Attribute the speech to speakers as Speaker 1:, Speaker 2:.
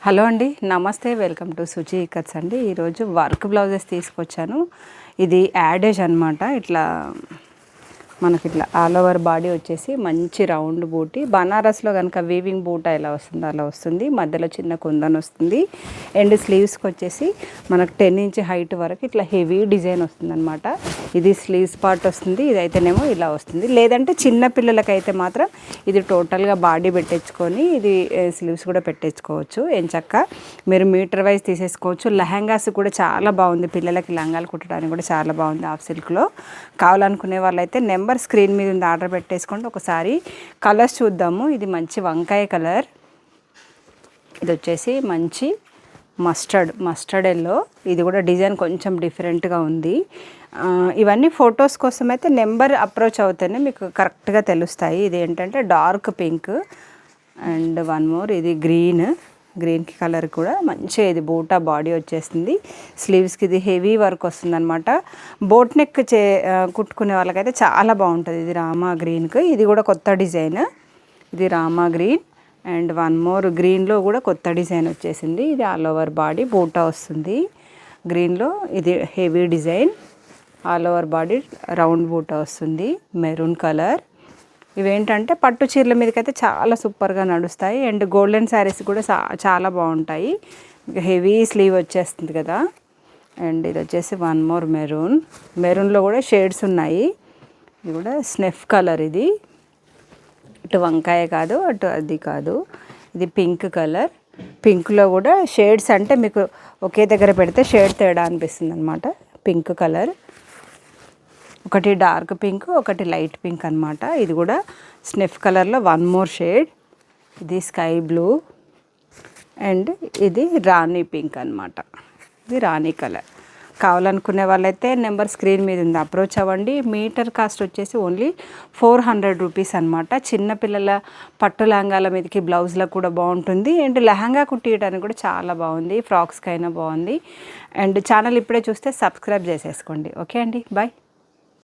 Speaker 1: Hello అండి, నమస్తే. Welcome to Suchi cuts అండి. ఈరోజు వర్క్ బ్లౌజెస్ తీసుకొచ్చాను. ఇది యాడేజ్ అనమాట. ఇట్లా మనకి ఇట్లా ఆల్ ఓవర్ బాడీ వచ్చేసి మంచి రౌండ్ బూటీ. బనారస్లో కనుక వీవింగ్ బూట ఎలా వస్తుందో అలా వస్తుంది. మధ్యలో చిన్న కుందన్ వస్తుంది. అండ్ స్లీవ్స్కి వచ్చేసి మనకు 10 ఇంచ్ హైట్ వరకు ఇట్లా హెవీ డిజైన్ వస్తుంది అనమాట. ఇది స్లీవ్స్ పార్ట్ వస్తుంది. ఇదైతేనేమో ఇలా వస్తుంది. లేదంటే చిన్న పిల్లలకైతే మాత్రం ఇది టోటల్గా బాడీ పెట్టేసుకొని ఇది స్లీవ్స్ కూడా పెట్టేసుకోవచ్చు. ఎంచక్క మీరు మీటర్ వైజ్ తీసేసుకోవచ్చు. లెహంగాస్ కూడా చాలా బాగుంది. పిల్లలకి లంగాలు కుట్టడానికి కూడా చాలా బాగుంది. హాఫ్ సిల్క్లో కావాలనుకునే వాళ్ళైతే నెంబర్ స్క్రీన్ మీద ఉంది, ఆర్డర్ పెట్టేసుకోండి. ఒకసారి కలర్స్ చూద్దాము. ఇది మంచి వంకాయ కలర్, ఇది వచ్చేసి మంచి మస్టర్డ్ ఎల్లో. ఇది కూడా డిజైన్ కొంచెం డిఫరెంట్గా ఉంది. ఇవన్నీ ఫొటోస్ కోసం అయితే నెంబర్ అప్రోచ్ అవుతేనే మీకు కరెక్ట్గా తెలుస్తాయి. ఇది ఏంటంటే dark pink and one more ఇది గ్రీన్కి కలర్ కూడా మంచిగా ఇది బూటా బాడీ వచ్చేస్తుంది. స్లీవ్స్కి ఇది హెవీ వర్క్ వస్తుంది అనమాట. బోట్ నెక్ కుట్టుకునే వాళ్ళకైతే చాలా బాగుంటుంది. ఇది రామా గ్రీన్కి ఇది కూడా కొత్త డిజైన్. ఇది Rama green and one more గ్రీన్లో కూడా కొత్త డిజైన్ వచ్చేసింది. ఇది ఆల్ ఓవర్ బాడీ బూటా వస్తుంది. గ్రీన్లో ఇది heavy design, all over body round బూటా వస్తుంది. Maroon colour. ఇవేంటంటే పట్టు చీరల మీదకైతే చాలా సూపర్గా నడుస్తాయి. అండ్ గోల్డెన్ శారీస్ కూడా చాలా బాగుంటాయి. హెవీ స్లీవ్ వచ్చేస్తుంది కదా. అండ్ ఇది వచ్చేసి వన్ మోర్ మెరూన్లో కూడా షేడ్స్ ఉన్నాయి. ఇది కూడా స్నెఫ్ కలర్. ఇది ఇటు వంకాయ కాదు, అటు అది కాదు. ఇది పింక్ కలర్. పింక్లో కూడా షేడ్స్ అంటే మీకు ఒకే దగ్గర పెడితే షేడ్ తేడా అనిపిస్తుంది అనమాట. పింక్ కలర్, ఒకటి డార్క్ పింక్, ఒకటి లైట్ పింక్ అనమాట. ఇది కూడా స్నెఫ్ కలర్లో వన్ మోర్ షేడ్. ఇది స్కై బ్లూ అండ్ ఇది రాణి పింక్ అనమాట. ఇది రాణి కలర్. కావాలనుకునే వాళ్ళైతే నెంబర్ స్క్రీన్ మీద ఉంది, అప్రోచ్ అవ్వండి. మీటర్ కాస్ట్ వచ్చేసి ఓన్లీ 400 రూపీస్ అనమాట. చిన్నపిల్లల పట్టు లెహంగాల మీదకి బ్లౌజ్లకు కూడా బాగుంటుంది. అండ్ లెహంగా కుట్టియడానికి కూడా చాలా బాగుంది. ఫ్రాక్స్కి అయినా బాగుంది. అండ్ ఛానల్ ఇప్పుడే చూస్తే సబ్స్క్రైబ్ చేసేసుకోండి. ఓకే అండి, బాయ్.